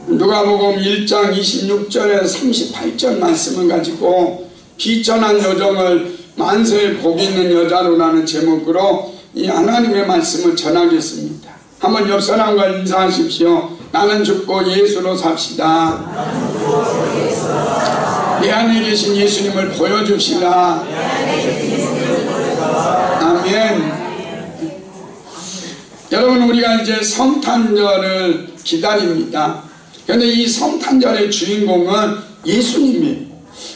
누가복음 1장 26절에서 38절 말씀을 가지고 비천한 여정을 만세에 복 있는 여자로라는 제목으로 이 하나님의 말씀을 전하겠습니다. 한번 옆 사람과 인사하십시오. 나는 죽고 예수로 삽시다. 내 안에 계신 예수님을 보여줍시다. 아멘. 여러분, 우리가 이제 성탄절을 기다립니다. 그런데 이 성탄절의 주인공은 예수님이에요.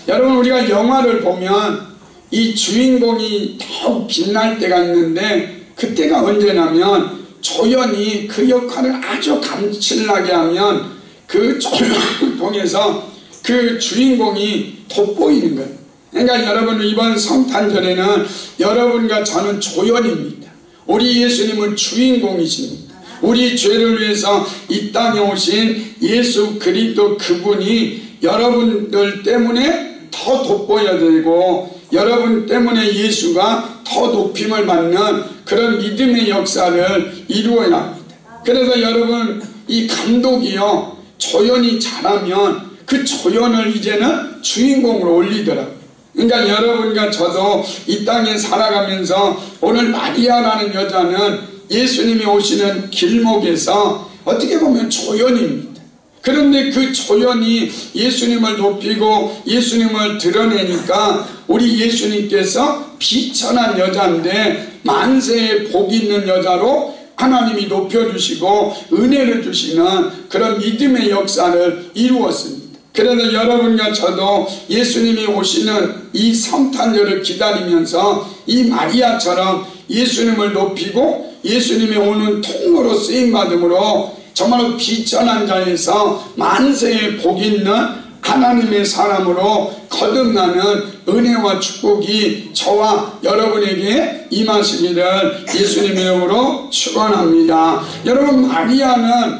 여러분, 우리가 영화를 보면 이 주인공이 더욱 빛날 때가 있는데, 그때가 언제냐면 조연이 그 역할을 아주 감칠나게 하면 그 조연을 통해서 그 주인공이 돋보이는 거예요. 그러니까 여러분, 이번 성탄절에는 여러분과 저는 조연입니다. 우리 예수님은 주인공이십니다. 우리 죄를 위해서 이 땅에 오신 예수 그리스도 그분이 여러분들 때문에 더 돋보여야 되고, 여러분 때문에 예수가 더 높임을 받는 그런 믿음의 역사를 이루어야 합니다. 그래서 여러분, 이 감독이요, 조연이 잘하면 그 조연을 이제는 주인공으로 올리더라고요. 그러니까 여러분과 저도 이 땅에 살아가면서 오늘 마리아라는 여자는 예수님이 오시는 길목에서 어떻게 보면 조연입니다. 그런데 그 조연이 예수님을 높이고 예수님을 드러내니까 우리 예수님께서 비천한 여자인데 만세에 복 있는 여자로 하나님이 높여주시고 은혜를 주시는 그런 믿음의 역사를 이루었습니다. 그래서 여러분과 저도 예수님이 오시는 이 성탄절을 기다리면서 이 마리아처럼 예수님을 높이고 예수님이 오는 통로로 쓰임받음으로 정말로 비천한 자에서 만세에 복 있는 하나님의 사람으로 거듭나는 은혜와 축복이 저와 여러분에게 임하시기를 예수님의 이름으로 축원합니다. 여러분, 마리아는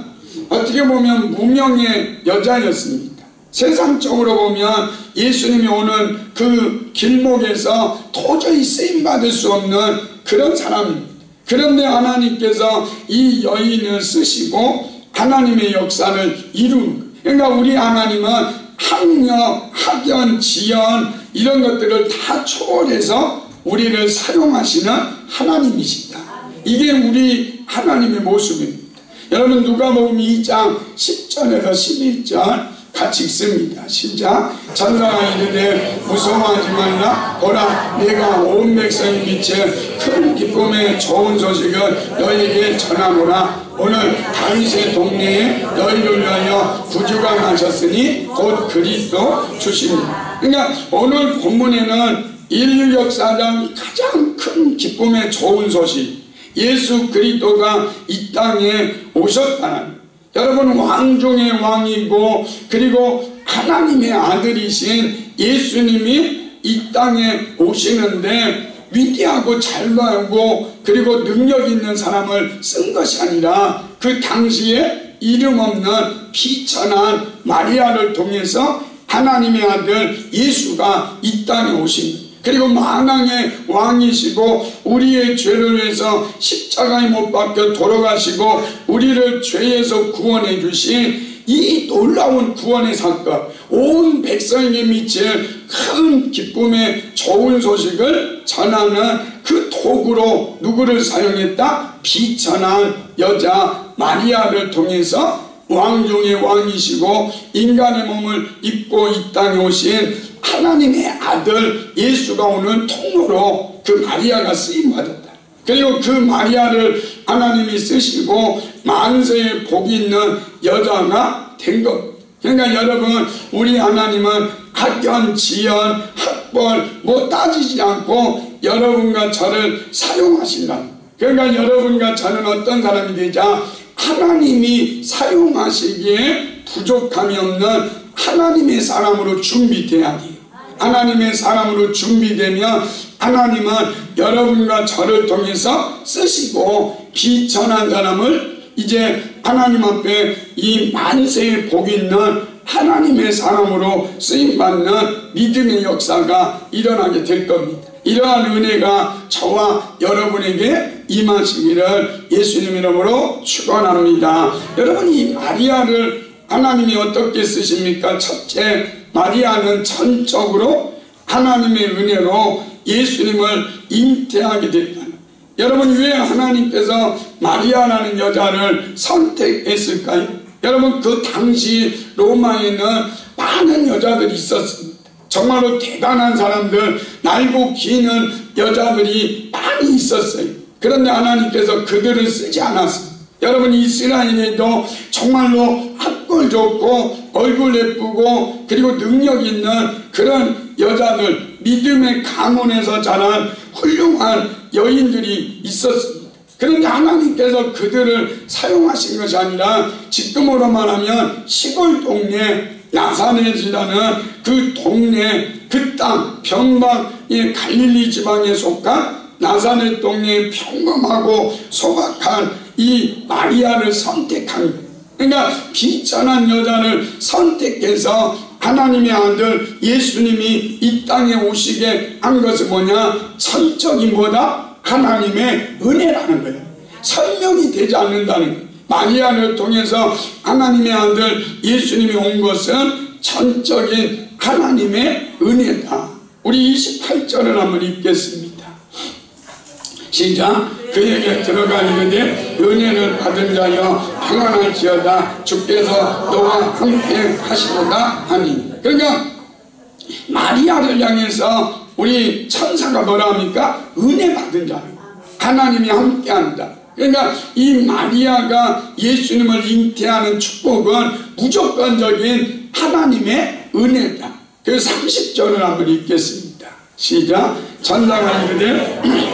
어떻게 보면 무명의 여자였습니다. 세상적으로 보면 예수님이 오는 그 길목에서 도저히 쓰임받을 수 없는 그런 사람입니다. 그런데 하나님께서 이 여인을 쓰시고 하나님의 역사를 이루는 거예요. 그러니까 우리 하나님은 학력, 학연, 지연 이런 것들을 다 초월해서 우리를 사용하시는 하나님이십니다. 이게 우리 하나님의 모습입니다. 여러분, 누가복음 2장 10절에서 11절 같이 읽습니다. 시작. 천사가 이르되 무서워하지 말라. 보라, 내가 온 백성이 미쳐 큰 기쁨의 좋은 소식을 너희에게 전하노라. 오늘 다윗의 동네에 너희를 위하여 구주가 나셨으니 곧 그리스도 주시니라. 그러니까 오늘 본문에는 인류 역사상 가장 큰 기쁨의 좋은 소식, 예수 그리스도가 이 땅에 오셨다는, 여러분, 왕 중의 왕이고 그리고 하나님의 아들이신 예수님이 이 땅에 오시는데 위대하고 잘나고 그리고 능력 있는 사람을 쓴 것이 아니라 그 당시에 이름 없는 비천한 마리아를 통해서 하나님의 아들 예수가 이 땅에 오신 거예요. 그리고 만왕의 왕이시고 우리의 죄를 위해서 십자가에 못 박혀 돌아가시고 우리를 죄에서 구원해 주신 이 놀라운 구원의 사건, 온 백성에게 미칠 큰 기쁨의 좋은 소식을 전하는 그 도구로 누구를 사용했다? 비천한 여자 마리아를 통해서 왕 중의 왕이시고 인간의 몸을 입고 이 땅에 오신 하나님의 아들 예수가 오는 통로로 그 마리아가 쓰임받았다. 그리고 그 마리아를 하나님이 쓰시고 만세에 복이 있는 여자가 된 것. 그러니까 여러분, 우리 하나님은 학연, 지연, 학벌 뭐 따지지 않고 여러분과 저를 사용하신다. 그러니까 여러분과 저는 어떤 사람이 되자 하나님이 사용하시기에 부족함이 없는 하나님의 사람으로 준비돼야 돼요. 하나님의 사람으로 준비되면 하나님은 여러분과 저를 통해서 쓰시고 비천한 사람을 이제 하나님 앞에 이 만세에 복 있는 하나님의 사람으로 쓰임받는 믿음의 역사가 일어나게 될 겁니다. 이러한 은혜가 저와 여러분에게 임하시기를 예수님 이름으로 축원합니다. 여러분, 이 마리아를 하나님이 어떻게 쓰십니까? 첫째, 마리아는 전적으로 하나님의 은혜로 예수님을 잉태하게 됐다. 여러분, 왜 하나님께서 마리아라는 여자를 선택했을까요? 여러분, 그 당시 로마에는 많은 여자들이 있었습니다. 정말로 대단한 사람들, 날고 기는 여자들이 많이 있었어요. 그런데 하나님께서 그들을 쓰지 않았습니다. 여러분, 이스라엘에도 정말로 학벌 좋고 얼굴 예쁘고 그리고 능력 있는 그런 여자들, 믿음의 가문에서 자란 훌륭한 여인들이 있었습니다. 그런데 하나님께서 그들을 사용하신 것이 아니라 지금으로 말하면 시골 동네 나사렛이라는 그 동네, 그 땅, 변방의 갈릴리 지방에 속한 나사렛 동네의 평범하고 소박한 이 마리아를 선택한 거예요. 그러니까 비천한 여자를 선택해서 하나님의 아들 예수님이 이 땅에 오시게 한 것은 뭐냐? 전적인 뭐다? 하나님의 은혜라는 거예요. 설명이 되지 않는다는 거예요. 마리아를 통해서 하나님의 아들 예수님이 온 것은 전적인 하나님의 은혜다. 우리 28절을 한번 읽겠습니다. 시작. 그에게 들어가 이르되 은혜를 받은 자여 평안할지어다 주께서 너와 함께 하시도다 하니. 그러니까 마리아를 향해서 우리 천사가 뭐라 합니까? 은혜 받은 자, 하나님이 함께한다. 그러니까 이 마리아가 예수님을 잉태하는 축복은 무조건적인 하나님의 은혜다. 그래서 30절을 한번 읽겠습니다. 시작. 천사가 이르되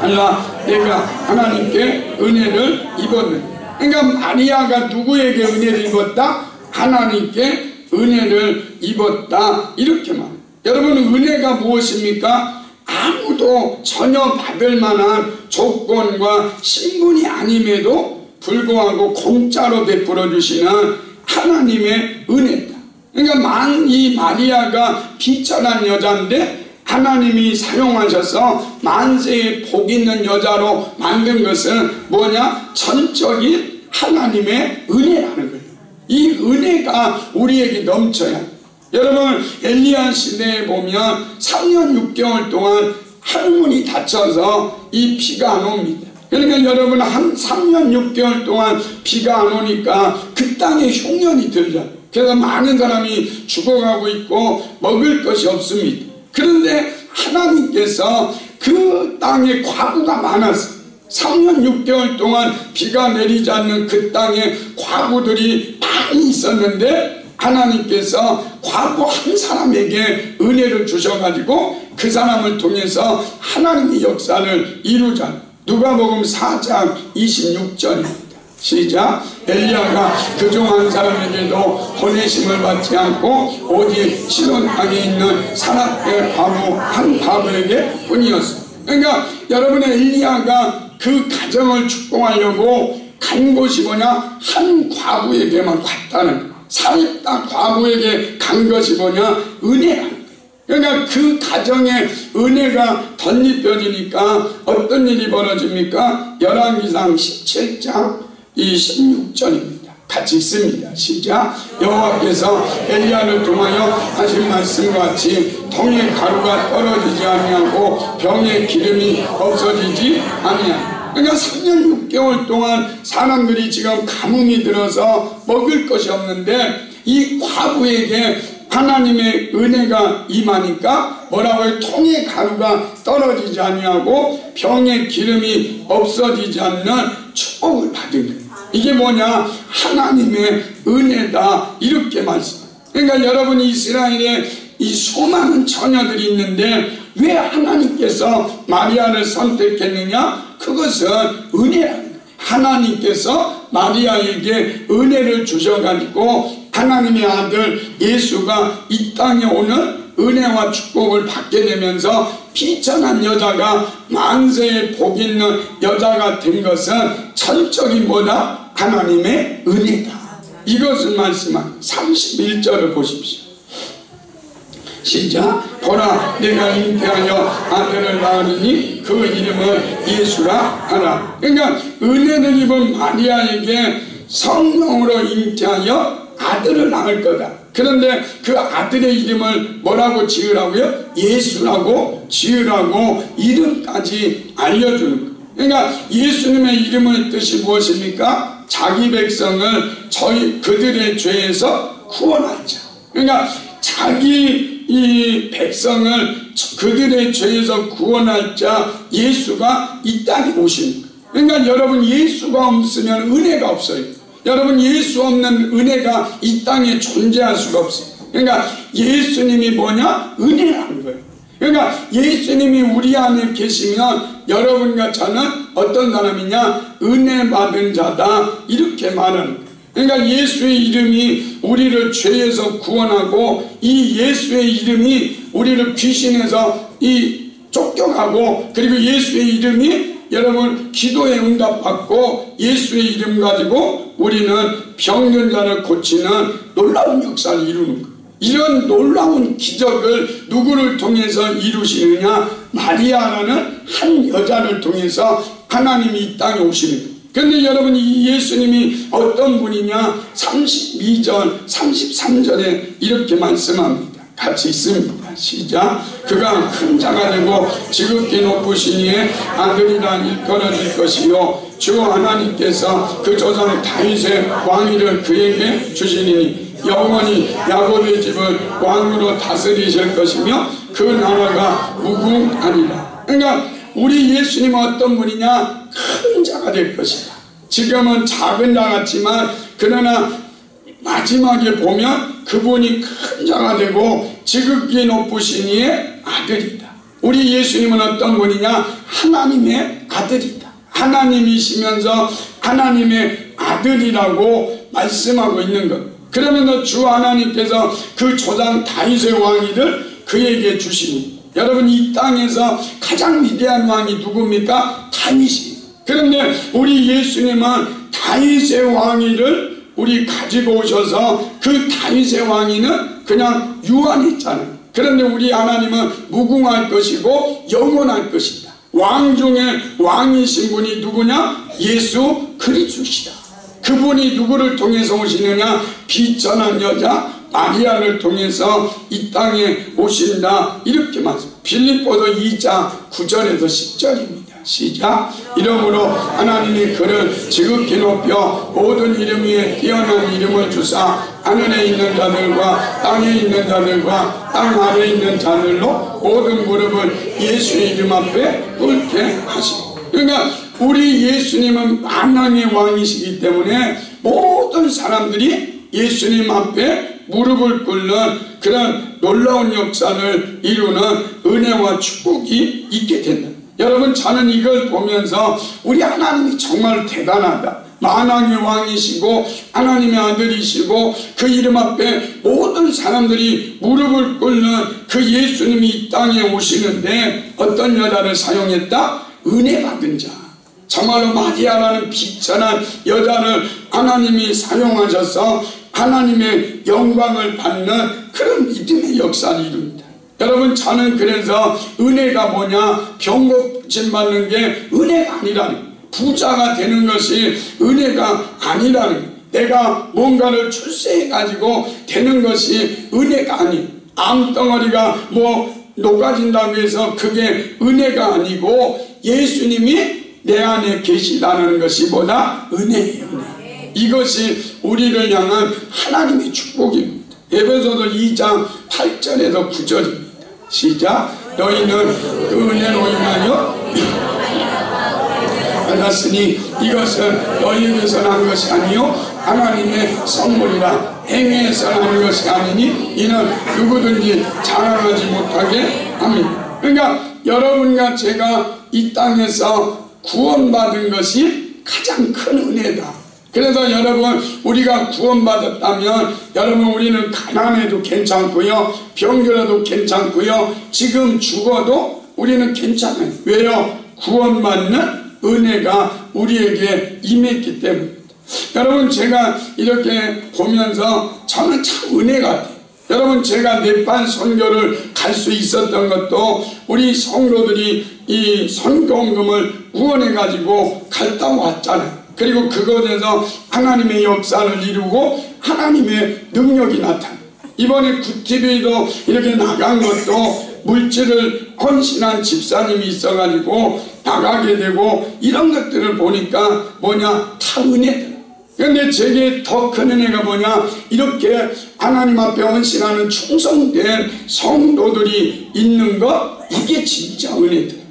알라 내가 하나님께 은혜를 입었느니. 그러니까 마리아가 누구에게 은혜를 입었다? 하나님께 은혜를 입었다. 이렇게 말합니다. 여러분, 은혜가 무엇입니까? 아무도 전혀 받을 만한 조건과 신분이 아님에도 불구하고 공짜로 베풀어 주시는 하나님의 은혜다. 그러니까 이 마리아가 비천한 여자인데 하나님이 사용하셔서 만세의 복 있는 여자로 만든 것은 뭐냐? 전적인 하나님의 은혜라는 거예요. 이 은혜가 우리에게 넘쳐야 해요. 여러분, 엘리야 시대에 보면 3년 6개월 동안 하늘문이 닫혀서 이 비가 안 옵니다. 그러니까 여러분, 한 3년 6개월 동안 비가 안 오니까 그 땅에 흉년이 들죠. 그래서 많은 사람이 죽어가고 있고 먹을 것이 없습니다. 그런데 하나님께서 그 땅에 과부가 많았어요. 3년 6개월 동안 비가 내리지 않는 그 땅에 과부들이 많이 있었는데 하나님께서 과부 한 사람에게 은혜를 주셔가지고 그 사람을 통해서 하나님의 역사를 이루자. 누가복음 4장 26절입니다. 시작. 엘리야가 그중 한 사람에게도 보내심을 받지 않고 오직 시돈 땅에 있는 사납게 과부 한 과부에게 뿐이었습니다. 그러니까 여러분의 엘리야가 그 가정을 축복하려고 간 곳이 뭐냐? 한 과부에게만 갔다는 거예요. 사렙다 과부에게 간 것이 뭐냐? 은혜라는 거예요. 그러니까 그 가정에 은혜가 덧입혀지니까 어떤 일이 벌어집니까? 열왕기상 17장 16절입니다. 같이 읽습니다. 시작. 여호와께서 엘리야를 통하여 하신 말씀과 같이 통에 가루가 떨어지지 아니하고 병에 기름이 없어지지 아니하고. 그러니까 3년 6개월 동안 사람들이 지금 가뭄이 들어서 먹을 것이 없는데 이 과부에게 하나님의 은혜가 임하니까 뭐라고요? 통에 가루가 떨어지지 아니하고 병에 기름이 없어지지 않는 축복을 받은 거예요. 이게 뭐냐? 하나님의 은혜다. 이렇게 말씀합니다. 그러니까 여러분, 이스라엘에 이 수많은 처녀들이 있는데 왜 하나님께서 마리아를 선택했느냐? 그것은 은혜라는 거예요. 하나님께서 마리아에게 은혜를 주셔가지고 하나님의 아들 예수가 이 땅에 오는 은혜와 축복을 받게 되면서 비천한 여자가 만세의 복 있는 여자가 된 것은 전적인 뭐다? 하나님의 은혜다. 이것을 말씀한 31절을 보십시오. 시작. 보라 내가 잉태하여 아들을 낳으니 그 이름을 예수라 하라. 그러니까 은혜를 입은 마리아에게 성령으로 잉태하여 아들을 낳을 거다. 그런데 그 아들의 이름을 뭐라고 지으라고요? 예수라고 지으라고 이름까지 알려주는 거예요. 그러니까 예수님의 이름의 뜻이 무엇입니까? 자기 백성을 그들의 죄에서 구원할 자. 그러니까 자기 이 백성을 그들의 죄에서 구원할 자 예수가 이 땅에 오신 거예요. 그러니까 여러분, 예수가 없으면 은혜가 없어요. 여러분, 예수 없는 은혜가 이 땅에 존재할 수가 없어요. 그러니까 예수님이 뭐냐? 은혜라는 거예요. 그러니까 예수님이 우리 안에 계시면 여러분과 저는 어떤 사람이냐? 은혜 받은 자다, 이렇게 말하는 거예요. 그러니까 예수의 이름이 우리를 죄에서 구원하고, 이 예수의 이름이 우리를 귀신에서 쫓겨가고, 그리고 예수의 이름이 여러분 기도에 응답받고, 예수의 이름 가지고 우리는 병든 자를 고치는 놀라운 역사를 이루는 거예요. 이런 놀라운 기적을 누구를 통해서 이루시느냐? 마리아라는 한 여자를 통해서 하나님이 이 땅에 오시는 거예요. 그런데 여러분, 이 예수님이 어떤 분이냐? 32절 33절에 이렇게 말씀합니다. 같이 있습니다. 시작. 그가 큰 자가 되고 지극히 높으신 이의 아들이라 일컬어질 것이요 주 하나님께서 그 조상 다윗의 왕위를 그에게 주시리니 영원히 야곱의 집을 왕으로 다스리실 것이며 그 나라가 무궁하리라. 그러니까 우리 예수님은 어떤 분이냐? 큰 자가 될 것이다. 지금은 작은 자 같지만, 그러나 마지막에 보면 그분이 큰 자가 되고 지극히 높으신 이의 아들이다. 우리 예수님은 어떤 분이냐? 하나님의 아들이다. 하나님이시면서 하나님의 아들이라고 말씀하고 있는 것. 그러면서 주 하나님께서 그 조상 다윗의 왕위를 그에게 주시니, 여러분, 이 땅에서 가장 위대한 왕이 누굽니까? 다윗이. 그런데 우리 예수님은 다윗의 왕위를 우리 가지고 오셔서 그 다윗의 왕위는 그냥 유한했잖아요. 그런데 우리 하나님은 무궁할 것이고 영원할 것이다. 왕 중에 왕이신 분이 누구냐? 예수 그리스도시다. 그분이 누구를 통해서 오시느냐? 비천한 여자 마리아를 통해서 이 땅에 오신다, 이렇게 말씀. 빌립보서 2장 9절에서 10절입니다. 시작. 이러므로 하나님이 그를 지극히 높여 모든 이름 위에 뛰어난 이름을 주사 하늘에 있는 자들과 땅에 있는 자들과 땅 아래에 있는 자들로 모든 무릎을 예수의 이름 앞에 꿇게 하시고. 그러니까 우리 예수님은 만왕의 왕이시기 때문에 모든 사람들이 예수님 앞에 무릎을 꿇는 그런 놀라운 역사를 이루는 은혜와 축복이 있게 된다. 여러분, 저는 이걸 보면서 우리 하나님이 정말 대단하다. 만왕의 왕이시고 하나님의 아들이시고 그 이름 앞에 모든 사람들이 무릎을 꿇는 그 예수님이 이 땅에 오시는데 어떤 여자를 사용했다? 은혜 받은 자. 정말로 마리아라는 비천한 여자를 하나님이 사용하셔서 하나님의 영광을 받는 그런 믿음의 역사를 이룹니다. 여러분, 저는 그래서 은혜가 뭐냐? 병 고침 받는 게 은혜가 아니라는 거예요. 부자가 되는 것이 은혜가 아니라는 거예요. 내가 뭔가를 출세해가지고 되는 것이 은혜가 아니에요. 암덩어리가 녹아진다고 해서 그게 은혜가 아니고 예수님이 내 안에 계시다는 것이 뭐다? 은혜예요. 은혜. 이것이 우리를 향한 하나님의 축복입니다. 에베소서 2장 8절에서 9절입니다. 시작. 너희는 그 은혜로 인하여 받았으니 이것은 너희에게서 난 것이 아니요 하나님의 선물이라. 행위에서 나는 것이 아니니 이는 누구든지 자랑하지 못하게 합니다. 그러니까 여러분과 제가 이 땅에서 구원받은 것이 가장 큰 은혜다. 그래서 여러분, 우리가 구원받았다면 여러분, 우리는 가난해도 괜찮고요, 병들어도 괜찮고요, 지금 죽어도 우리는 괜찮아요. 왜요? 구원받는 은혜가 우리에게 임했기 때문입니다. 여러분, 제가 이렇게 보면서 저는 참 은혜 같아요. 여러분, 제가 네팔 선교를 갈 수 있었던 것도 우리 성도들이 이 선교원금을 후원해 가지고 갔다 왔잖아요. 그리고 그곳에서 하나님의 역사를 이루고 하나님의 능력이 나타나. 이번에 구티비도 이렇게 나간 것도 물질을 헌신한 집사님이 있어가지고 나가게 되고 이런 것들을 보니까 뭐냐, 다 은혜다. 그런데 제게 더 큰 은혜가 뭐냐, 이렇게 하나님 앞에 헌신하는 충성된 성도들이 있는 것, 이게 진짜 은혜다.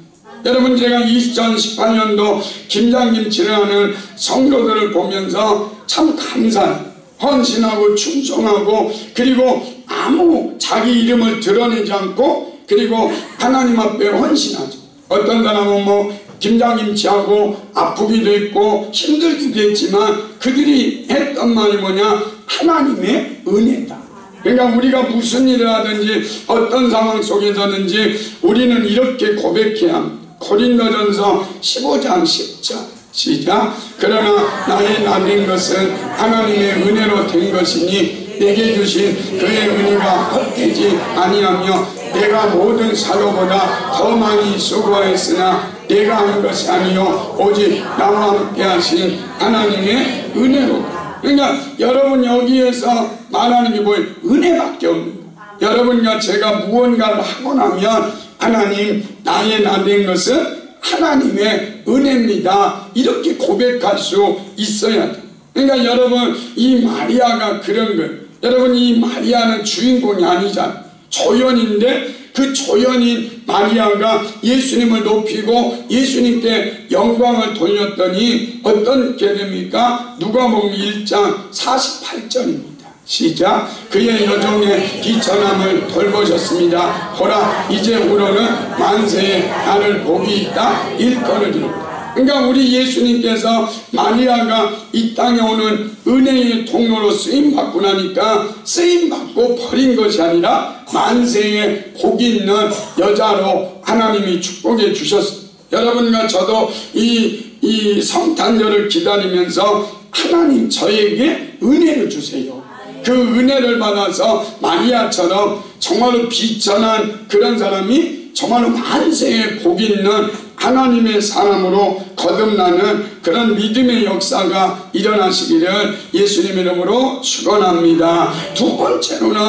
여러분, 제가 2018년도 김장김 진행하는 성도들을 보면서 참 감사해요. 헌신하고 충성하고, 그리고 아무 자기 이름을 드러내지 않고, 그리고 하나님 앞에 헌신하죠. 어떤 사람은 뭐 김장김치하고 아프기도 했고 힘들기도 했지만 그들이 했던 말이 뭐냐, 하나님의 은혜다. 그러니까 우리가 무슨 일을 하든지 어떤 상황 속에서든지 우리는 이렇게 고백해야 합니다. 고린도전서 15장 10절 시작. 그러나 나의 나 된 것은 하나님의 은혜로 된 것이니 내게 주신 그의 은혜가 헛되지 아니하며 내가 모든 사도보다 더 많이 수고했으나 내가 한 것이 아니요 오직 나와 함께 하신 하나님의 은혜로. 그러니까 여러분, 여기에서 말하는 게 뭐예요? 은혜밖에 없는 거예요. 여러분과 제가 무언가를 하고 나면 하나님, 나의 나 된 것은 하나님의 은혜입니다, 이렇게 고백할 수 있어야 돼요. 그러니까 여러분, 이 마리아가 그런 거예요. 여러분, 이 마리아는 주인공이 아니잖아요. 조연인데 그 조연인 마리아가 예수님을 높이고 예수님께 영광을 돌렸더니 어떻게 됩니까? 누가복음 1장 48절입니다. 시작. 그의 여종의 비천함을 돌보셨습니다. 보라, 이제후로는 만세에 나를 복이 있다 일컬으리로다. 그러니까 우리 예수님께서 마리아가 이 땅에 오는 은혜의 통로로 쓰임받고 나니까 쓰임받고 버린 것이 아니라 만세에 복이 있는 여자로 하나님이 축복해 주셨습니다. 여러분과 저도 이 성탄절을 기다리면서 하나님, 저에게 은혜를 주세요. 그 은혜를 받아서 마리아처럼 정말로 비천한 그런 사람이 정말로 만세에 복이 있는 하나님의 사람으로 거듭나는 그런 믿음의 역사가 일어나시기를 예수님 이름으로 축원합니다. 두 번째로는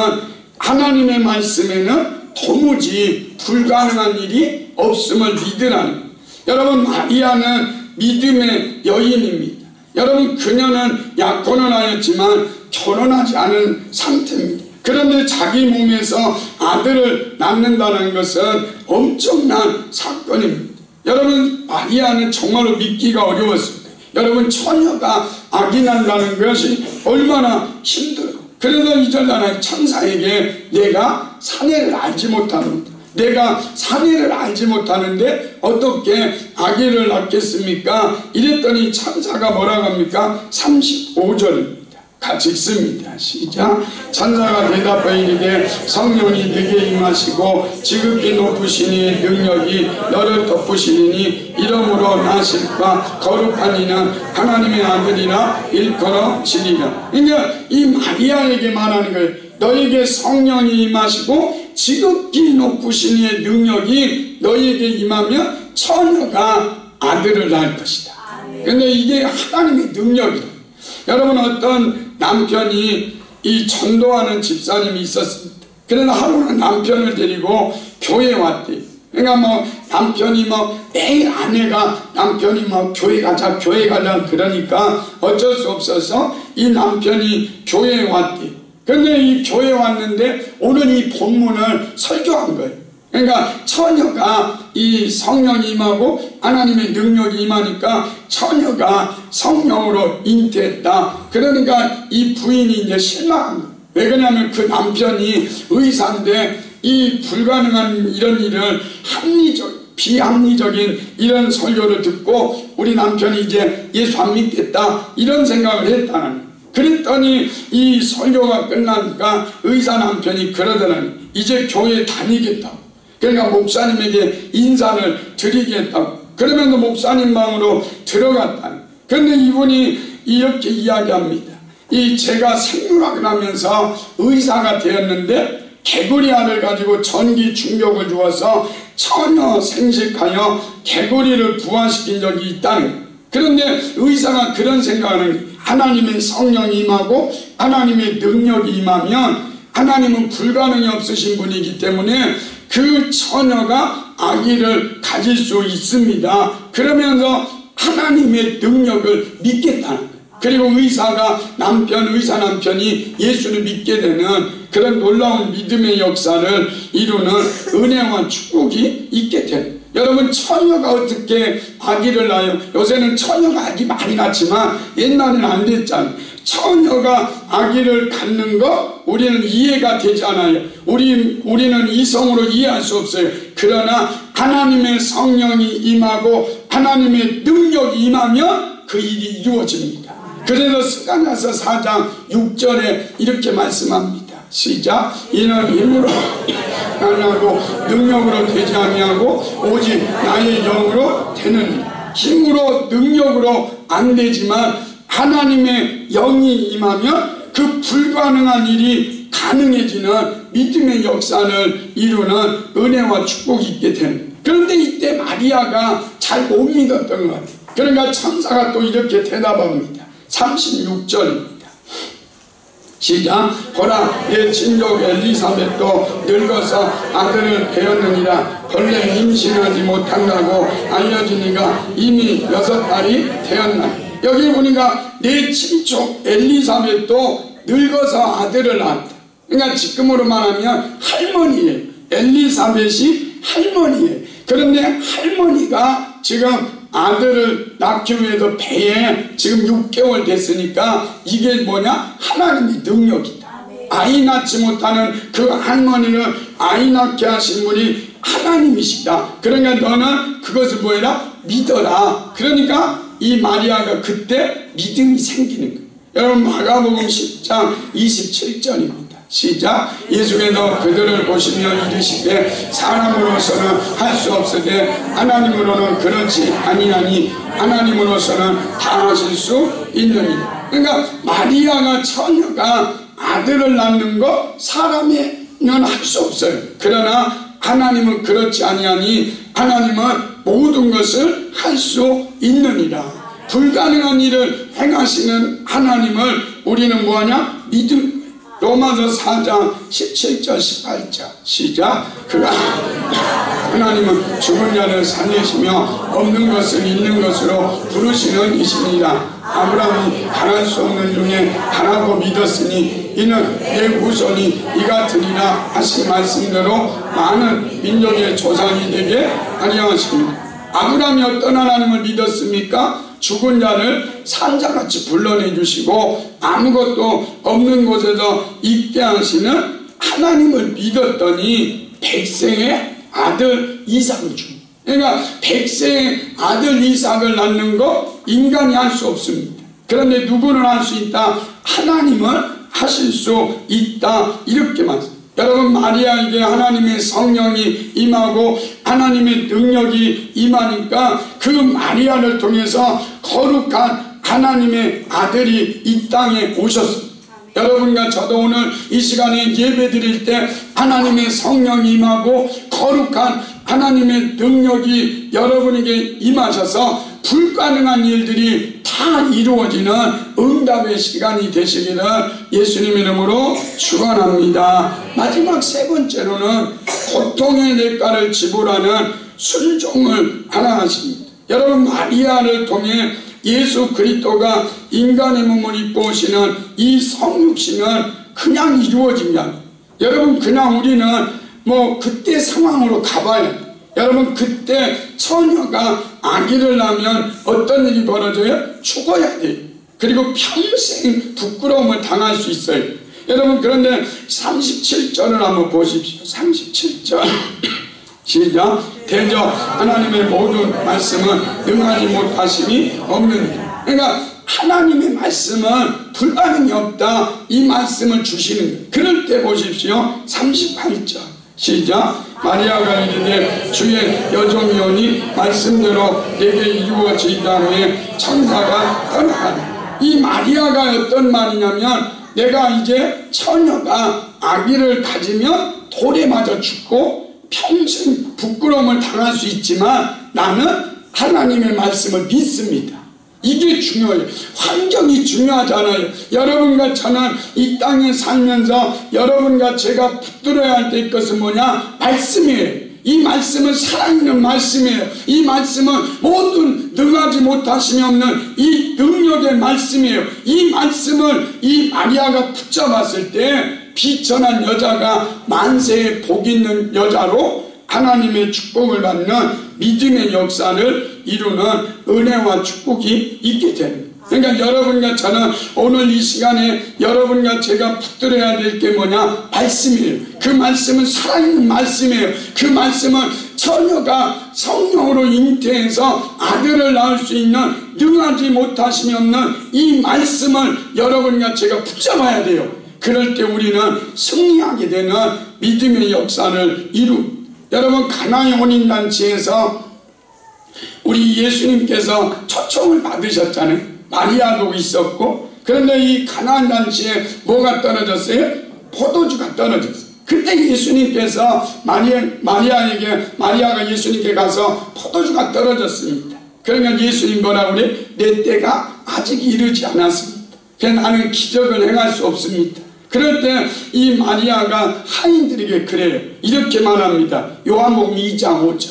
하나님의 말씀에는 도무지 불가능한 일이 없음을 믿으라는 거예요. 여러분, 마리아는 믿음의 여인입니다. 여러분, 그녀는 약혼을 하였지만 결혼하지 않은 상태입니다. 그런데 자기 몸에서 아들을 낳는다는 것은 엄청난 사건입니다. 여러분, 마리아는 정말로 믿기가 어려웠습니다. 여러분, 처녀가 아기 낳는다는 것이 얼마나 힘들어요. 그래서 이절 나라의 천사에게 내가 사내를 알지 못합니다. 내가 사내를 알지 못하는데 어떻게 아기를 낳겠습니까? 이랬더니 천사가 뭐라고 합니까? 35절입니다. 같이 읽습니다. 시작. 천사가 대답하여 이르되 성령이 네게 임하시고 지극히 높으신 이의 능력이 너를 덮으시리니 이러므로 나실과 거룩한 이는 하나님의 아들이라 일컬어지리라. 그러니까 이 마리아에게 말하는 거예요. 너에게 성령이 임하시고 지극히 높으신 이의 능력이 너에게 임하면 처녀가 아들을 낳을 것이다. 그런데 이게 하나님의 능력이다. 여러분, 어떤 남편이 이 전도하는 집사님이 있었습니다. 그래서 하루는 남편을 데리고 교회에 왔대요. 그러니까 뭐 남편이 매일 아내가 남편이 교회 가자 그러니까 어쩔 수 없어서 이 남편이 교회에 왔대요. 그런데 이 교회에 왔는데 오늘 이 본문을 설교한 거예요. 그러니까 처녀가 이 성령이 임하고 하나님의 능력이 임하니까 처녀가 성령으로 잉태했다. 그러니까 이 부인이 이제 실망한 거예요. 왜 그러냐면 그 남편이 의사인데 이 불가능한 이런 일을 비합리적인 이런 설교를 듣고 우리 남편이 이제 예수 안 믿겠다 이런 생각을 했다는 거예요. 그랬더니 이 설교가 끝나니까 의사 남편이 그러더라니, 이제 교회 다니겠다고. 그러니까 목사님에게 인사를 드리겠다고. 그러면서 목사님 방으로 들어갔다. 그런데 이분이 이렇게 이야기합니다. 제가 생물학을 하면서 의사가 되었는데 개구리알을 가지고 전기 충격을 주어서 처녀 생식하여 개구리를 부화시킨 적이 있다는 거예요. 그런데 의사가 그런 생각을 하나님의 성령이 임하고 하나님의 능력이 임하면 하나님은 불가능이 없으신 분이기 때문에 그 처녀가 아기를 가질 수 있습니다. 그러면서 하나님의 능력을 믿겠다는 거예요. 그리고 의사 남편이 예수를 믿게 되는 그런 놀라운 믿음의 역사를 이루는 은혜와 축복이 있게 돼요. 여러분, 처녀가 어떻게 아기를 낳아요? 요새는 처녀가 아기 많이 낳지만 옛날에는 안 됐잖아요. 처녀가 아기를 갖는 거 우리는 이해가 되지 않아요. 우리는 이성으로 이해할 수 없어요. 그러나 하나님의 성령이 임하고 하나님의 능력이 임하면 그 일이 이루어집니다. 그래서 스가랴서 4장 6절에 이렇게 말씀합니다. 시작. 이는 힘으로 아니하고 능력으로 되지 아니하고 오직 나의 영으로 되는. 힘으로 능력으로 안 되지만 하나님의 영이 임하면 그 불가능한 일이 가능해지는 믿음의 역사를 이루는 은혜와 축복이 있게 되는. 그런데 이때 마리아가 잘 못 믿었던 것 같아요. 그러니까 천사가 또 이렇게 대답합니다. 36절입니다. 시작. 보라, 내 친족 엘리사벳도 늙어서 아들을 배었느니라. 본래 임신하지 못한다고 알려지니까 이미 6달이 되었나. 여기 보니까 내 친족 엘리사벳도 늙어서 아들을 낳았다. 그러니까 지금으로 말하면 할머니예요. 엘리사벳이 할머니예요. 그런데 할머니가 지금 아들을 낳기 위해서 배에 지금 6개월 됐으니까 이게 뭐냐? 하나님의 능력이다. 아이 낳지 못하는 그 할머니를 아이 낳게 하신 분이 하나님이시다. 그러니까 너는 그것을 뭐해라? 믿어라. 그러니까 이 마리아가 그때 믿음이 생기는 거예요. 여러분, 마가복음 10장 27절입니다. 시작. 예수께서 그들을 보시며 이르시되 사람으로서는 할 수 없으되 하나님으로는 그렇지 아니하니 하나님으로서는 다 하실 수 있느니. 그러니까 마리아가 처녀가 아들을 낳는 거 사람은 할 수 없어요. 그러나 하나님은 그렇지 아니하니 하나님은 모든 것을 할 수 있느니라. 불가능한 일을 행하시는 하나님을 우리는 뭐하냐? 믿음. 로마서 4장 17절 18절 시작. 그가 하나님은 죽은 자를 살리시며 없는 것을 있는 것으로 부르시는 이시니라. 아브라함이 바랄 수 없는 중에 바라고 믿었으니 이는 내 후손이 이가 되리라 하신 말씀대로 많은 민족의 조상이 되게 하려하십니다. 아브라함이 어떤 하나님을 믿었습니까? 죽은 자를 산자같이 불러내 주시고 아무것도 없는 곳에서 있게 하시는 하나님을 믿었더니 백세의 아들 이삭을 줍니다. 그러니까 백세의 아들 이삭을 낳는 거 인간이 할 수 없습니다. 그런데 누구는 할 수 있다? 하나님은 하실 수 있다. 이렇게 말씀합니다. 여러분, 마리아에게 하나님의 성령이 임하고 하나님의 능력이 임하니까 그 마리아를 통해서 거룩한 하나님의 아들이 이 땅에 오셨습니다. 여러분과 저도 오늘 이 시간에 예배 드릴 때 하나님의 성령이 임하고 거룩한 하나님의 능력이 여러분에게 임하셔서 불가능한 일들이 다 이루어지는 응답의 시간이 되시기를 예수님 이름으로 축원합니다. 마지막 세 번째로는 고통의 대가를 지불하는 순종을 하나 하십니다. 여러분, 마리아를 통해 예수 그리스도가 인간의 몸을 입고 오시는 이 성육신은 그냥 이루어집니다. 여러분, 그냥 우리는 뭐 그때 상황으로 가봐야 돼요. 여러분, 그때 처녀가 아기를 낳으면 어떤 일이 벌어져요? 죽어야 돼요. 그리고 평생 부끄러움을 당할 수 있어요. 여러분, 그런데 37절을 한번 보십시오. 37절 시작. 대저 하나님의 모든 말씀은 능하지 못하심이 없느니라. 그러니까 하나님의 말씀은 불가능이 없다. 이 말씀을 주시는 거예요. 그럴 때 보십시오. 38절 시작. 마리아가 이르되 주의 여종이오니 말씀대로 내게 이루어지다음에 천사가 떠나가니. 이 마리아가 어떤 말이냐면 내가 이제 처녀가 아기를 가지면 돌에 맞아 죽고 평생 부끄러움을 당할 수 있지만 나는 하나님의 말씀을 믿습니다. 이게 중요해요. 환경이 중요하잖아요. 여러분과 저는 이 땅에 살면서 여러분과 제가 붙들어야 할 때 것은 뭐냐? 말씀이에요. 이 말씀은 살아있는 말씀이에요. 이 말씀은 모든 능하지 못하심이 없는 이 능력의 말씀이에요. 이 말씀을 이 마리아가 붙잡았을 때 비천한 여자가 만세에 복 있는 여자로 하나님의 축복을 받는 믿음의 역사를 이루는 은혜와 축복이 있게 됩니다. 그러니까 여러분과 저는 오늘 이 시간에 여러분과 제가 붙들어야 될 게 뭐냐? 말씀이에요. 그 말씀은 살아있는 말씀이에요. 그 말씀은 처녀가 성령으로 잉태해서 아들을 낳을 수 있는 능하지 못하심이 없는 이 말씀을 여러분과 제가 붙잡아야 돼요. 그럴 때 우리는 승리하게 되는 믿음의 역사를 여러분 가나의 혼인잔치에서 우리 예수님께서 초청을 받으셨잖아요. 마리아도 있었고. 그런데 이 가나안 잔치에 뭐가 떨어졌어요? 포도주가 떨어졌어요. 그때 예수님께서 마리아가 예수님께 가서 포도주가 떨어졌습니다. 그러니까 예수님 뭐라고 그래? 내 때가 아직 이르지 않았습니다. 그래서 나는 기적을 행할 수 없습니다. 그럴 때 이 마리아가 하인들에게 그래요. 이렇게 말합니다. 요한복음 2장 5절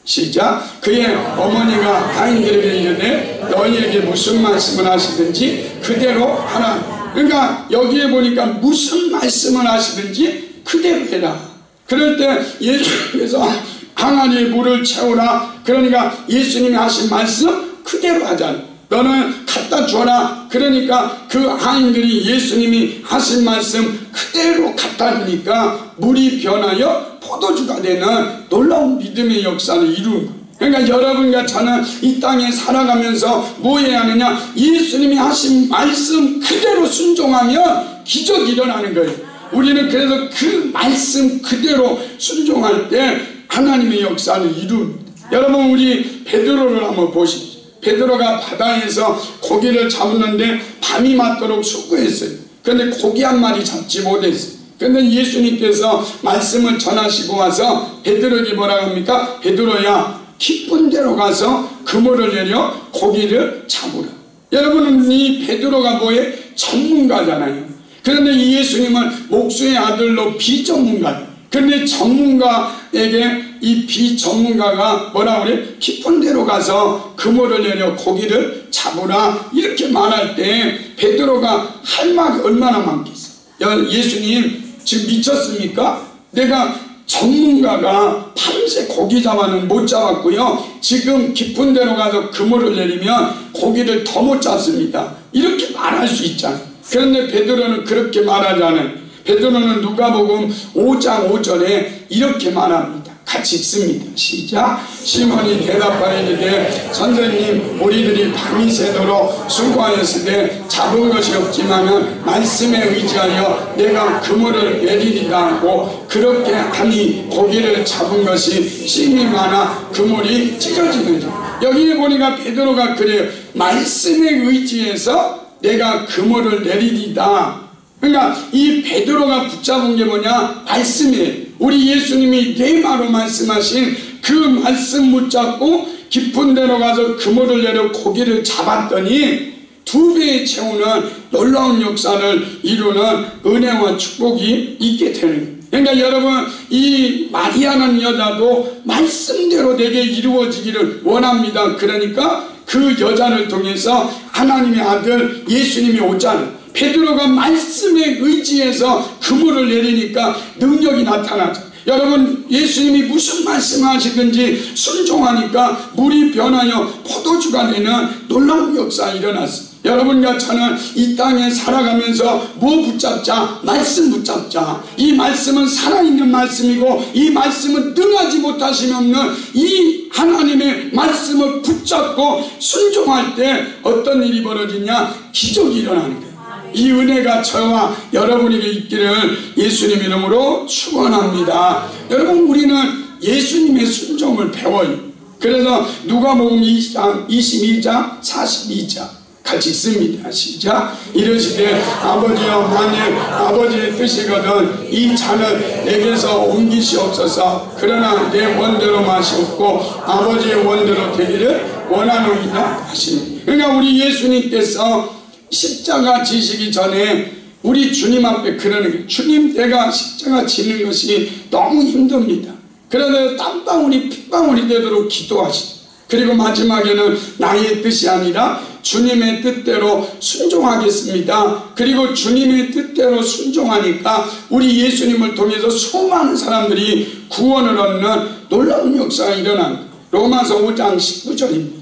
시작. 그의 어머니가 하인들에게 이르되 너희에게 무슨 말씀을 하시든지 그대로 하라. 그러니까 여기에 보니까 무슨 말씀을 하시든지 그대로 해라. 그럴 때 예수님께서 항아리에 물을 채우라. 그러니까 예수님이 하신 말씀 그대로 하자. 너는 갖다 줘라. 그러니까 그 하인들이 예수님이 하신 말씀 그대로 갖다 주니까 물이 변하여 포도주가 되는 놀라운 믿음의 역사를 이루는 거예요. 그러니까 여러분과 저는 이 땅에 살아가면서 뭐 해야 하느냐? 예수님이 하신 말씀 그대로 순종하면 기적이 일어나는 거예요. 우리는 그래서 그 말씀 그대로 순종할 때 하나님의 역사를 이룹니다. 여러분 우리 베드로를 한번 보십시오. 베드로가 바다에서 고기를 잡았는데 밤이 맞도록 수고했어요. 그런데 고기 한 마리 잡지 못했어요. 그런데 예수님께서 말씀을 전하시고 와서 베드로에게 뭐라고 합니까? 베드로야 깊은 데로 가서 그물을 내려 고기를 잡으라. 여러분은 이 베드로가 뭐예요? 전문가잖아요. 그런데 이 예수님은 목수의 아들로 비전문가예요. 그런데 전문가에게 이 비전문가가 뭐라 그래? 깊은 데로 가서 그물을 내려 고기를 잡으라 이렇게 말할 때 베드로가 할 말이 얼마나 많겠어요. 예수님 지금 미쳤습니까? 내가 전문가가 밤새 고기 잡아는 못 잡았고요. 지금 깊은 데로 가서 그물을 내리면 고기를 더 못 잡습니다. 이렇게 말할 수 있잖아요. 그런데 베드로는 그렇게 말하지 않아요. 베드로는 누가복음 5장 5절에 이렇게 말합니다. 같이 읽습니다. 시작. 시몬이 대답하여 이르되 선생님 우리들이 밤이 새도록 수고하였으되 잡은 것이 없지만은 말씀에 의지하여 내가 그물을 내리리다 하고 그렇게 하니 고기를 잡은 것이 심이 많아 그물이 찢어지는지. 여기에 보니까 베드로가 그래요. 말씀에 의지해서 내가 그물을 내리리다. 그러니까 이 베드로가 붙잡은 게 뭐냐? 말씀이에요. 우리 예수님이 레마로 말씀하신 그 말씀 붙잡고 깊은 데로 가서 그물을 내려 고기를 잡았더니 2배에 채우는 놀라운 역사를 이루는 은혜와 축복이 있게 되는 거예요. 그러니까 여러분 이 마리아는 여자도 말씀대로 내게 이루어지기를 원합니다. 그러니까 그 여자를 통해서 하나님의 아들 예수님이 오잖아요. 베드로가 말씀에 의지해서 그물을 내리니까 능력이 나타나죠. 여러분 예수님이 무슨 말씀하시든지 순종하니까 물이 변하여 포도주가 되는 놀라운 역사가 일어났습니다. 여러분과 저는 이 땅에 살아가면서 뭐 붙잡자? 말씀 붙잡자. 이 말씀은 살아있는 말씀이고 이 말씀은 능하지 못하심이 없는 이 하나님의 말씀을 붙잡고 순종할 때 어떤 일이 벌어지냐? 기적이 일어나는 거예요. 이 은혜가 저와 여러분에게 있기를 예수님 이름으로 축원합니다. 여러분 우리는 예수님의 순종을 배워요. 그래서 누가복음 22장 42장 같이 읽습니다. 시작. 이르시되 아버지여 만일 아버지의 뜻이거든 이 잔을 내게서 옮기시옵소서. 그러나 내 원대로 마시옵고 아버지의 원대로 되기를 원하느냐 하시니. 그러니까 우리 예수님께서 십자가 지시기 전에 우리 주님 앞에 그러는 게, 주님 내가 십자가 지는 것이 너무 힘듭니다. 그래서 땀방울이 핏방울이 되도록 기도하시니. 그리고 마지막에는 나의 뜻이 아니라 주님의 뜻대로 순종하겠습니다. 그리고 주님의 뜻대로 순종하니까 우리 예수님을 통해서 수많은 사람들이 구원을 얻는 놀라운 역사가 일어난 거예요. 로마서 5장 19절입니다.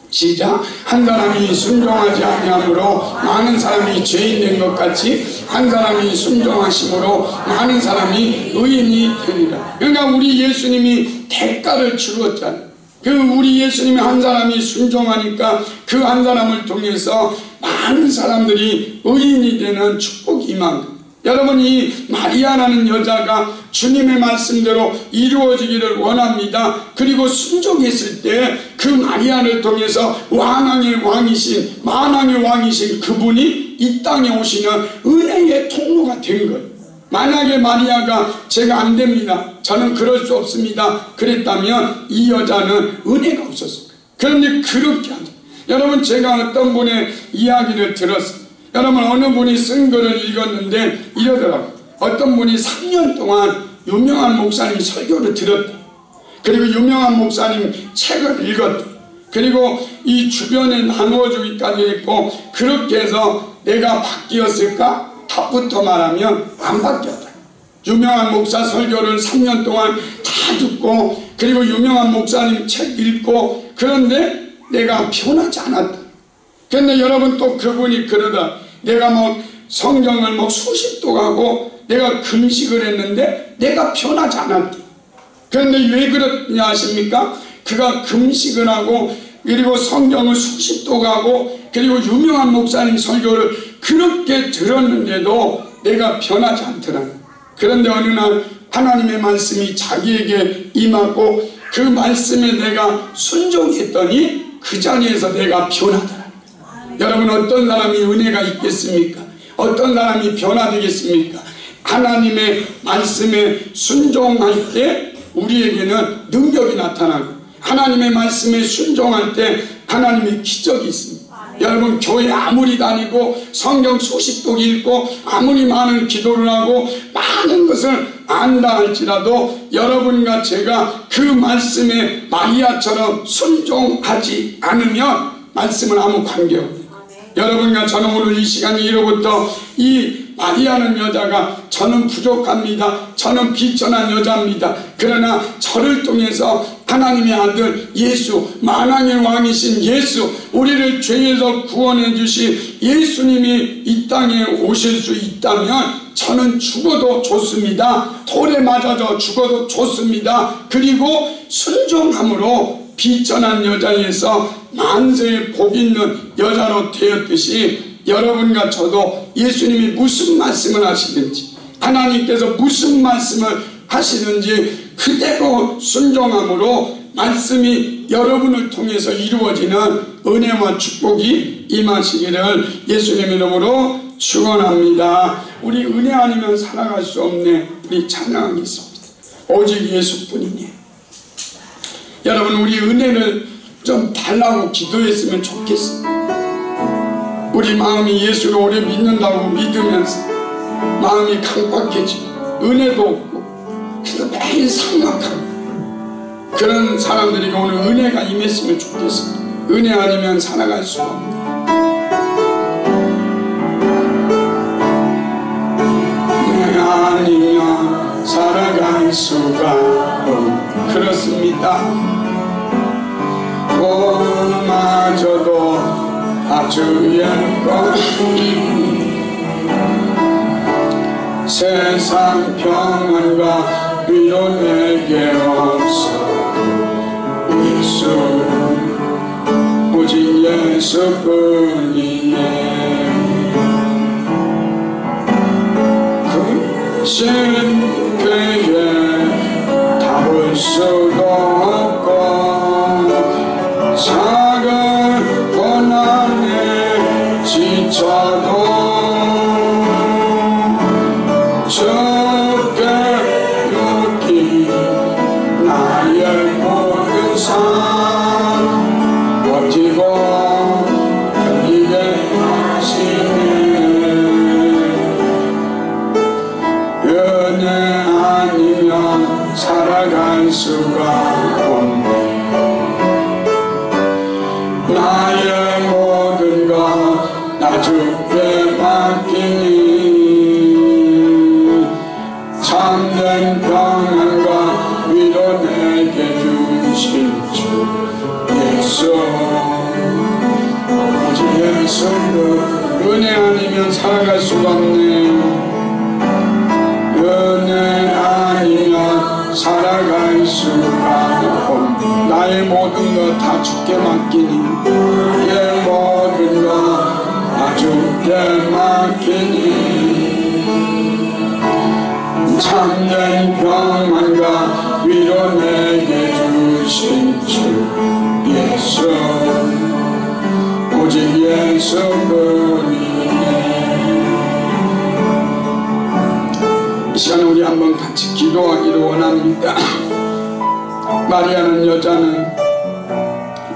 시작. 한 사람이 순종하지 아니함으로 많은 사람이 죄인 된 것 같이 한 사람이 순종하심으로 많은 사람이 의인이 되리라. 그러니까 우리 예수님이 대가를 치렀잖아요. 그 우리 예수님이 한 사람이 순종하니까 그 한 사람을 통해서 많은 사람들이 의인이 되는 축복이 임한 거예요. 여러분, 이 마리아라는 여자가 주님의 말씀대로 이루어지기를 원합니다. 그리고 순종했을 때 그 마리아를 통해서 왕왕의 왕이신, 만왕의 왕이신 그분이 이 땅에 오시는 은혜의 통로가 된 거예요. 만약에 마리아가 제가 안 됩니다, 저는 그럴 수 없습니다 그랬다면 이 여자는 은혜가 없었을 거예요. 그런데 그렇게 하죠. 여러분, 제가 어떤 분의 이야기를 들었어요. 여러분, 어느 분이 쓴 글을 읽었는데 이러더라고요. 어떤 분이 3년 동안 유명한 목사님 설교를 들었다. 그리고 유명한 목사님 책을 읽었다. 그리고 이 주변에 나누어주기까지 했고, 그렇게 해서 내가 바뀌었을까? 답부터 말하면 안 바뀌었다. 유명한 목사 설교를 3년 동안 다 듣고, 그리고 유명한 목사님 책 읽고, 그런데 내가 변하지 않았다. 그런데 여러분, 또 그분이 그러다. 내가 뭐 성경을 뭐 수십 도 가고 내가 금식을 했는데 내가 변하지 않았다. 그런데 왜 그러냐 아십니까? 그가 금식을 하고 그리고 성경을 수십 도 가고 그리고 유명한 목사님 설교를 그렇게 들었는데도 내가 변하지 않더라. 그런데 어느 날 하나님의 말씀이 자기에게 임하고 그 말씀에 내가 순종했더니 그 자리에서 내가 변하더라. 여러분, 어떤 사람이 은혜가 있겠습니까? 어떤 사람이 변화되겠습니까? 하나님의 말씀에 순종할 때 우리에게는 능력이 나타나고, 하나님의 말씀에 순종할 때 하나님의 기적이 있습니다. 여러분, 교회 아무리 다니고 성경 수십 독 읽고 아무리 많은 기도를 하고 많은 것을 안다 할지라도 여러분과 제가 그 말씀에 마리아처럼 순종하지 않으면 말씀은 아무 관계없습니다. 여러분과 저는 오늘 이 시간 이로부터 이 마리아는 여자가 저는 부족합니다. 저는 비천한 여자입니다. 그러나 저를 통해서 하나님의 아들 예수, 만왕의 왕이신 예수, 우리를 죄에서 구원해 주신 예수님이 이 땅에 오실 수 있다면 저는 죽어도 좋습니다. 돌에 맞아서 죽어도 좋습니다. 그리고 순종함으로 비천한 여자에서 만세의 복 있는 여자로 되었듯이 여러분과 저도 예수님이 무슨 말씀을 하시든지, 하나님께서 무슨 말씀을 하시든지 그대로 순종함으로 말씀이 여러분을 통해서 이루어지는 은혜와 축복이 임하시기를 예수님 이름으로 축원합니다. 우리 은혜 아니면 살아갈 수 없네. 우리 찬양하겠습니다. 오직 예수뿐이니. 여러분, 우리 은혜를 좀 달라고 기도했으면 좋겠습니다. 우리 마음이 예수를 오래 믿는다고 믿으면서 마음이 강박해지고 은혜도 없고 그래서 매일 생각하고 그런 사람들에게 오늘 은혜가 임했으면 좋겠습니다. 은혜 아니면 살아갈 수가 없네요. 은혜 아니면 살아갈 수가 없네요. 그렇습니다. 오늘마저도 아주 영광이 세상 평안과 위로 내게 없어. 예수, 오직 예수뿐이네. 그 실패에 답을 수도 없고 작은 고난에 지쳐도 주께 묻기 나의 모든 삶 수가 없네. 나의 모든 것 나 주께 맡기니 참된 평안과 위로 내게 주신 주 예수. 오직 예수 그 은혜 아니면 살아갈 수가 없네요. 은혜 아니면 살아갈 수가 없네. 나의 모든 것 다 주께 맡기니 나의 모든 것 다 주께 맡기니 참된 평안과 위로 내게 주신 주 예수. 오직 예수뿐이네. 이 시간에 우리 한번 같이 기도하기를 원합니다. 마리아는 여자는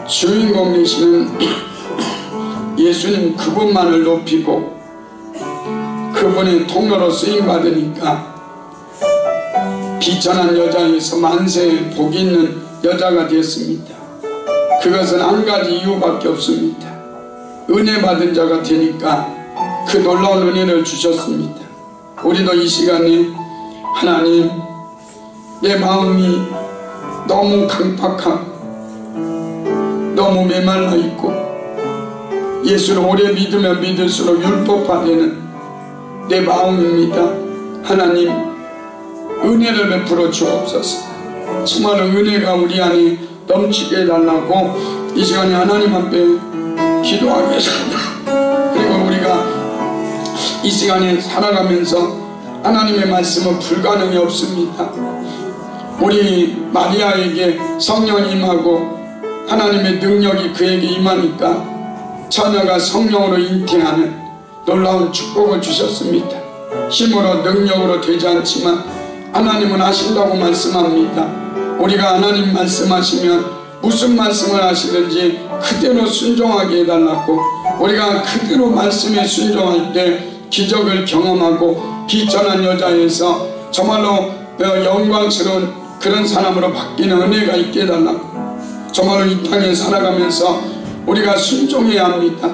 주인공 되시는 예수님 그분만을 높이고 그분의 통로로 쓰임받으니까 비천한 여자에서 만세에 복이 있는 여자가 되었습니다. 그것은 한 가지 이유밖에 없습니다. 은혜 받은 자가 되니까 그 놀라운 은혜를 주셨습니다. 우리도 이 시간에 하나님, 내 마음이 너무 강팍하고 너무 메말라 있고 예수를 오래 믿으면 믿을수록 율법화되는 내 마음입니다. 하나님, 은혜를 베풀어 주옵소서. 정말 은혜가 우리 안에 넘치게 해달라고 이 시간에 하나님 앞에 기도하겠습니다. 그리고 우리가 이 시간에 살아가면서 하나님의 말씀은 불가능이 없습니다. 우리 마리아에게 성령이 임하고 하나님의 능력이 그에게 임하니까 처녀가 성령으로 잉태하는 놀라운 축복을 주셨습니다. 힘으로 능력으로 되지 않지만 하나님은 하신다고 말씀합니다. 우리가 하나님 말씀하시면 무슨 말씀을 하시든지 그대로 순종하게 해달라고, 우리가 그대로 말씀에 순종할 때 기적을 경험하고 비천한 여자에서 정말로 영광스러운 그런 사람으로 바뀌는 은혜가 있게 해달라고, 정말로 이 땅에 살아가면서 우리가 순종해야 합니다.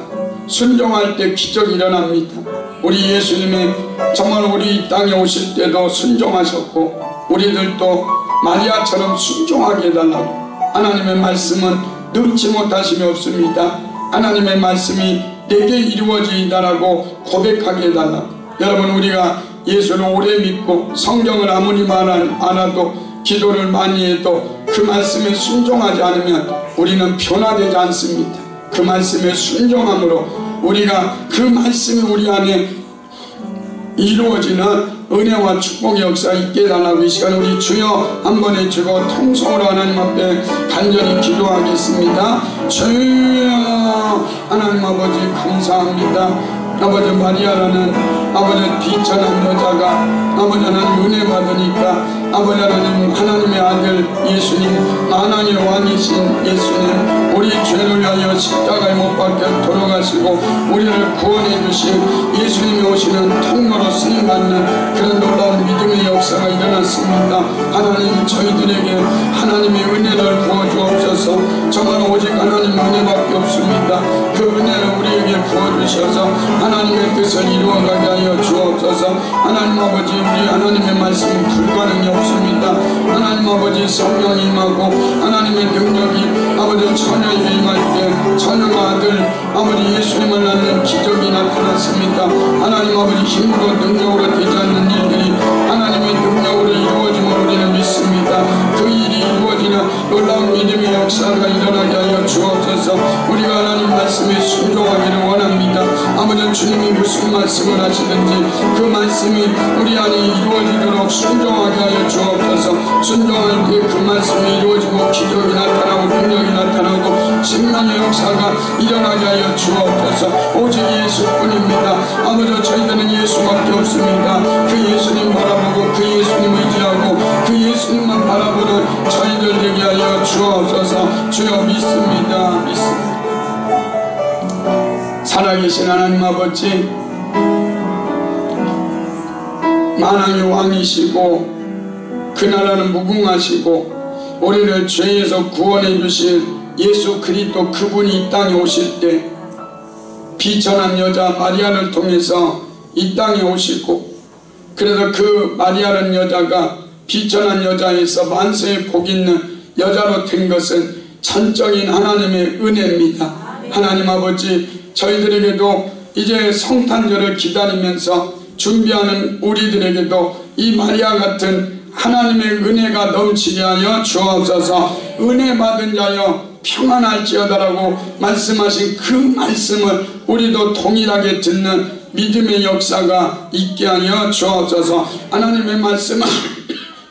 순종할 때 기적이 일어납니다. 우리 예수님이 정말 우리 이 땅에 오실 때도 순종하셨고 우리들도 마리아처럼 순종하게 해달라고, 하나님의 말씀은 능치 못하심이 없습니다. 하나님의 말씀이 내게 이루어지다라고 고백하게 해달라고. 여러분, 우리가 예수를 오래 믿고 성경을 아무리 알아도 기도를 많이 해도 그 말씀에 순종하지 않으면 우리는 변화되지 않습니다. 그 말씀에 순종함으로 우리가 그 말씀이 우리 안에 이루어지는 은혜와 축복의 역사 있게 해달라고 이 시간 우리 주여 한번 해주고 통성으로 하나님 앞에 간절히 기도하겠습니다. 주여 하나님 아버지 감사합니다. 아버지, 마리아라는 아버지 비천한 여자가 아버지 하나님 은혜 받으니까 아버지 하나님, 하나님의 아들 예수님, 만왕의 왕이신 예수님, 우리 죄를 위하여 십자가에 못 박혀 돌아가시고 우리를 구원해 주신 예수님이 오시는 통로로 쓰임받는 그런 놀라운 믿음의 역사가 일어났습니다. 하나님, 저희들에게 하나님의 은혜를 부어주옵소서. 정말 오직 하나님 은혜밖에 없습니다. 그 은혜를 우리에게 부어주셔서 하나님의 뜻을 이루어가게 하여 주옵소서. 하나님 아버지, 우리 하나님의 말씀은 불가능이 없습니다. 하나님 아버지, 성령이 임하고 하나님의 능력이 아버지 처녀에게 임할 때 처녀가 아들 아버지 예수님을 낳는 기적이 나타났습니다. 하나님 아버지, 힘으로 능력으로 되지 않는 일들이 하나님의 능력으로 이루어짐을 우리는 믿습니다. 그 일이 이루어지는 놀라운 믿음의 역사가 일어나게 하여 주옵소서. 우리가 하나님 말씀에 순종하기를 원합니다. 아버지, 주님이 무슨 말씀을 하시든지 그 말씀이 우리 안에 이루어지도록 순종하게 하여 주옵소서. 순종할 때 그 말씀이 이루어지고 기적이 나타나고 능력이 나타나고 신명의 역사가 일어나게 하여 주옵소서. 오직 예수뿐입니다. 아버지, 저희들은 예수밖에 없습니다. 그 예수님 바라보고 그 예수님 의지하고 그 예수님만 바라보는 저희들 되게 하여 주옵소서. 주여 믿습니다. 믿습니다. 살아계신 하나님 아버지, 만왕의 왕이시고 그 나라는 무궁하시고 우리를 죄에서 구원해 주실 예수 그리스도 그분이 이 땅에 오실 때 비천한 여자 마리아를 통해서 이 땅에 오시고, 그래서 그 마리아라는 여자가 비천한 여자에서 만세의 복 있는 여자로 된 것은 전적인 하나님의 은혜입니다. 하나님 아버지, 저희들에게도 이제 성탄절을 기다리면서 준비하는 우리들에게도 이 마리아 같은 하나님의 은혜가 넘치게 하여 주옵소서. 은혜 받은 자여 평안할지어다라고 말씀하신 그 말씀을 우리도 동일하게 듣는 믿음의 역사가 있게 하여 주옵소서. 하나님의 말씀은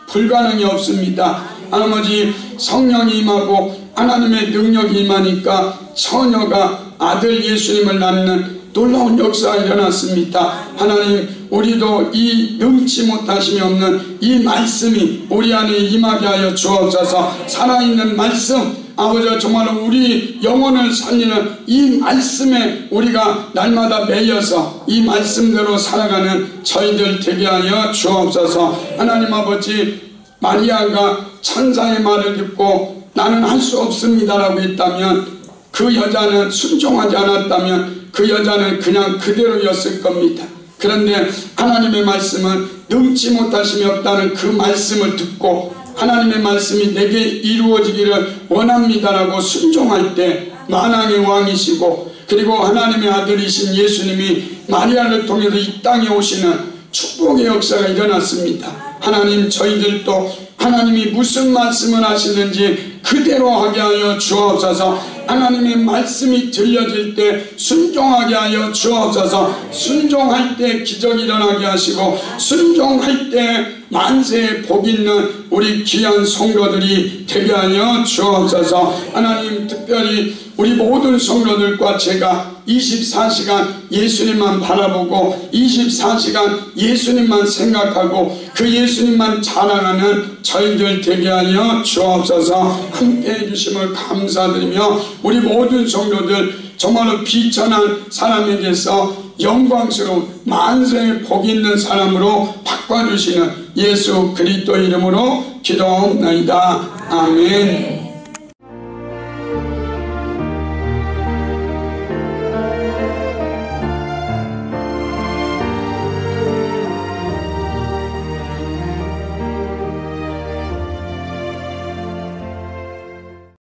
불가능이 없습니다. 아버지, 성령이 임하고 하나님의 능력이 임하니까 처녀가 아들 예수님을 낳는 놀라운 역사가 일어났습니다. 하나님, 우리도 이 능치 못하심이 없는 이 말씀이 우리 안에 임하게 하여 주옵소서. 살아있는 말씀, 아버지, 정말로 우리 영혼을 살리는 이 말씀에 우리가 날마다 매여서 이 말씀대로 살아가는 저희들 되게 하여 주옵소서. 하나님 아버지, 마리아가 천사의 말을 듣고 나는 할 수 없습니다라고 했다면, 그 여자는 순종하지 않았다면 그 여자는 그냥 그대로였을 겁니다. 그런데 하나님의 말씀은 능치 못하심이 없다는 그 말씀을 듣고 하나님의 말씀이 내게 이루어지기를 원합니다라고 순종할 때 만왕의 왕이시고, 그리고 하나님의 아들이신 예수님이 마리아를 통해서 이 땅에 오시는 축복의 역사가 일어났습니다. 하나님, 저희들도 하나님이 무슨 말씀을 하시는지 그대로 하게 하여 주옵소서. 하나님의 말씀이 들려질 때 순종하게 하여 주옵소서. 순종할 때 기적이 일어나게 하시고, 순종할 때 만세의 복 있는 우리 귀한 성도들이 되게 하여 주옵소서. 하나님, 특별히 우리 모든 성도들과 제가 24시간 예수님만 바라보고 24시간 예수님만 생각하고 그 예수님만 자랑하는 저희들 되게 하여 주옵소서. 함께해 주심을 감사드리며 우리 모든 성도들 정말로 비천한 사람에게서 영광스러운 만세의 복 있는 사람으로 바꿔주시는 예수 그리스도 이름으로 기도하옵나이다. 아멘.